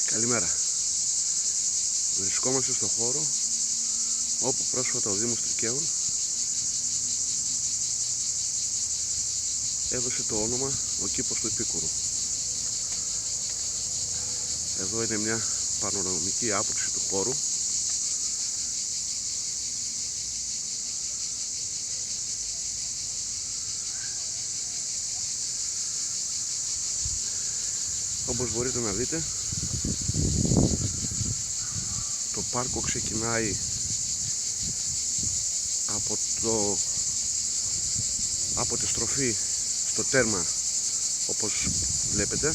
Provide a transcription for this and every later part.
Καλημέρα. Βρισκόμαστε στο χώρο όπου πρόσφατα ο Δήμος Τρικαίων έδωσε το όνομα ο κήπος του Επίκουρου. Εδώ είναι μια πανοραμική άποψη του χώρου. Όπως μπορείτε να δείτε, το πάρκο ξεκινάει από τη στροφή στο τέρμα, όπως βλέπετε.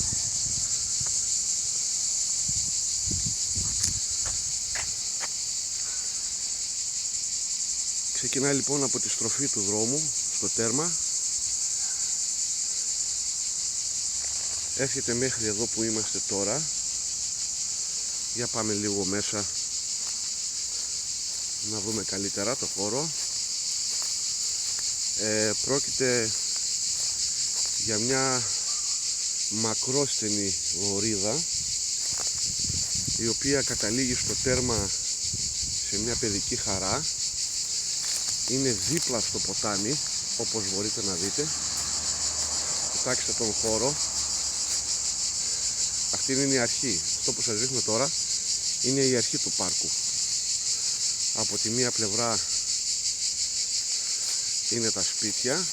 Ξεκινάει λοιπόν από τη στροφή του δρόμου στο τέρμα, έρχεται μέχρι εδώ που είμαστε τώρα. Για πάμε λίγο μέσα να δούμε καλύτερα το χώρο. Πρόκειται για μια μακρόστενη λωρίδα η οποία καταλήγει στο τέρμα σε μια παιδική χαρά. Είναι δίπλα στο ποτάμι, όπως μπορείτε να δείτε. Κοιτάξτε τον χώρο. Αυτή είναι η αρχή. Αυτό που σας δείχνω τώρα είναι η αρχή του πάρκου. Από τη μία πλευρά είναι τα σπίτια,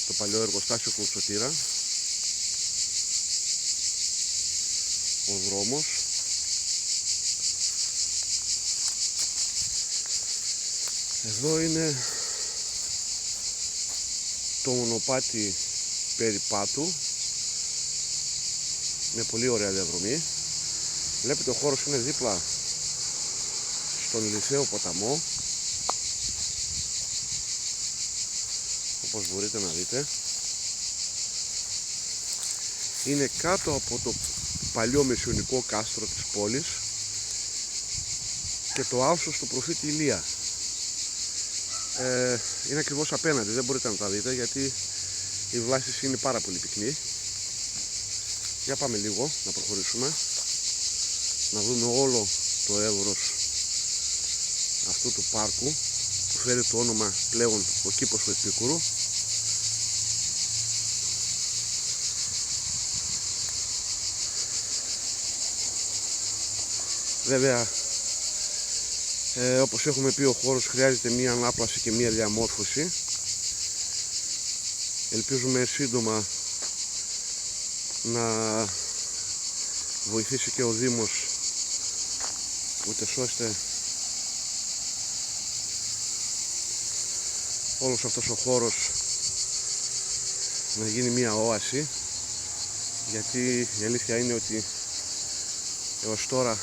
το παλιό εργοστάσιο Κουρσοτήρα, ο δρόμος, εδώ είναι το μονοπάτι περιπάτου με πολύ ωραία διαδρομή. Βλέπετε, ο χώρος είναι δίπλα στον Λυσαίο ποταμό, όπως μπορείτε να δείτε. Είναι κάτω από το παλιό μεσαιωνικό κάστρο της πόλης και το άλσος του προφήτη Ηλία. Είναι ακριβώς απέναντι, δεν μπορείτε να τα δείτε γιατί η βλάστηση είναι πάρα πολύ πυκνή. Για πάμε λίγο να προχωρήσουμε, να δούμε όλο το εύρος αυτού του πάρκου που φέρει το όνομα πλέον ο κήπος του Επίκουρου. Βέβαια, όπως έχουμε πει, ο χώρος χρειάζεται μία ανάπλαση και μία διαμόρφωση. Ελπίζουμε σύντομα να βοηθήσει και ο Δήμος, ούτως ώστε όλος αυτός ο χώρος να γίνει μία όαση, γιατί η αλήθεια είναι ότι έως τώρα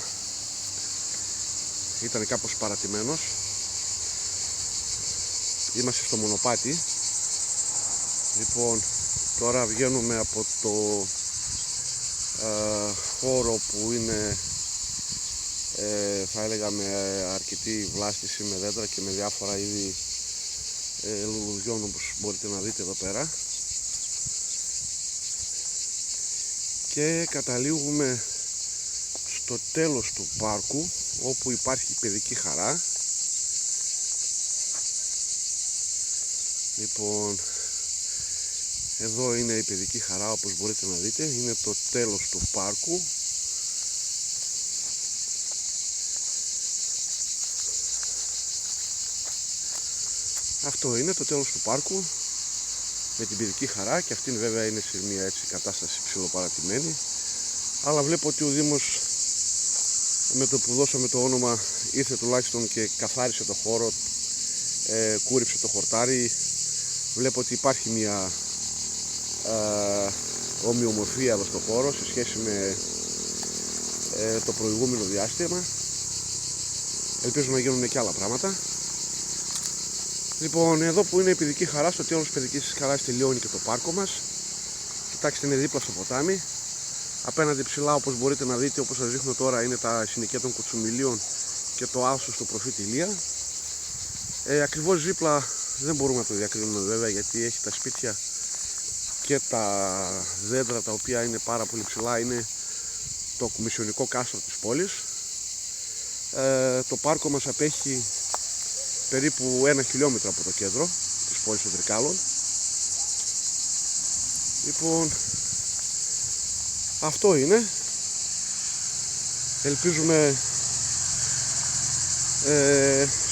ήταν κάπως παρατημένος. Είμαστε στο μονοπάτι. Λοιπόν, τώρα βγαίνουμε από το χώρο που είναι θα έλεγα με αρκετή βλάστηση, με δέντρα και με διάφορα είδη λουλουδιών, όπως μπορείτε να δείτε εδώ πέρα, και καταλήγουμε στο τέλος του πάρκου όπου υπάρχει παιδική χαρά. Λοιπόν, εδώ είναι η παιδική χαρά, όπως μπορείτε να δείτε. Είναι το τέλος του πάρκου. Αυτό είναι το τέλος του πάρκου με την παιδική χαρά, και αυτήν βέβαια είναι σε μια έτσι κατάσταση ψιλοπαρατημένη. Αλλά βλέπω ότι ο Δήμος με το που δώσαμε το όνομα ήρθε τουλάχιστον και καθάρισε το χώρο, κούρυψε το χορτάρι. Βλέπω ότι υπάρχει μια ομοιομορφία εδώ στο χώρο σε σχέση με το προηγούμενο διάστημα. Ελπίζω να γίνουν και άλλα πράγματα. Λοιπόν, εδώ που είναι η παιδική χαρά, στο τέλος της παιδικής χαράς τελειώνει και το πάρκο μας. Κοιτάξτε, είναι δίπλα στο ποτάμι. Απέναντι ψηλά, όπως μπορείτε να δείτε, όπως σας δείχνω τώρα, είναι τα συνοικία των Κουτσουμιλίων και το άλσος του προφήτη Ηλία. Ακριβώς δίπλα δεν μπορούμε να το διακρίνουμε βέβαια, γιατί έχει τα σπίτια και τα δέντρα τα οποία είναι πάρα πολύ ψηλά είναι το κομισιονικό κάστρο της πόλης. Το πάρκο μας απέχει περίπου 1 χιλιόμετρο από το κέντρο της πόλης των Τρικάλων. Λοιπόν, αυτό είναι. Ελπίζουμε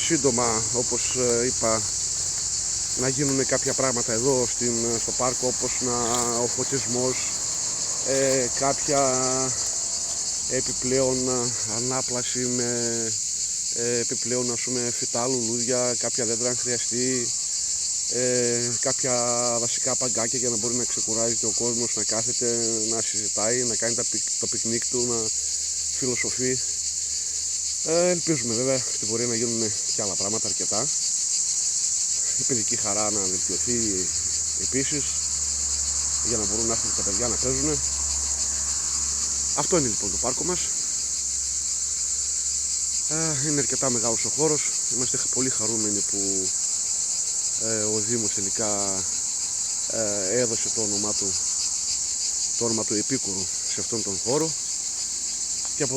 σύντομα, όπως είπα, να γίνουν κάποια πράγματα εδώ στο πάρκο, όπως ο φωτισμός, κάποια επιπλέον ανάπλαση με επιπλέον φυτά, λουλούδια, κάποια δέντρα αν χρειαστεί, κάποια βασικά παγκάκια για να μπορεί να ξεκουράζεται ο κόσμος, να κάθεται, να συζητάει, να κάνει το πικνίκ του, να φιλοσοφεί. Ελπίζουμε βέβαια στην πορεία να γίνουν και άλλα πράγματα αρκετά. Η παιδική χαρά να βελτιωθεί επίσης, για να μπορούν να έρθουν τα παιδιά να παίζουν. Αυτό είναι λοιπόν το πάρκο μας. Είναι αρκετά μεγάλος ο χώρος. Είμαστε πολύ χαρούμενοι που ο Δήμος τελικά έδωσε το όνομα του επίκουρου σε αυτόν τον χώρο, και από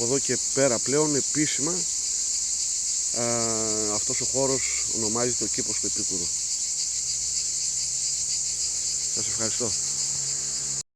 εδώ και πέρα πλέον επίσημα αυτός ο χώρος ονομάζεται ο κήπος του Επίκουρου. Σας ευχαριστώ.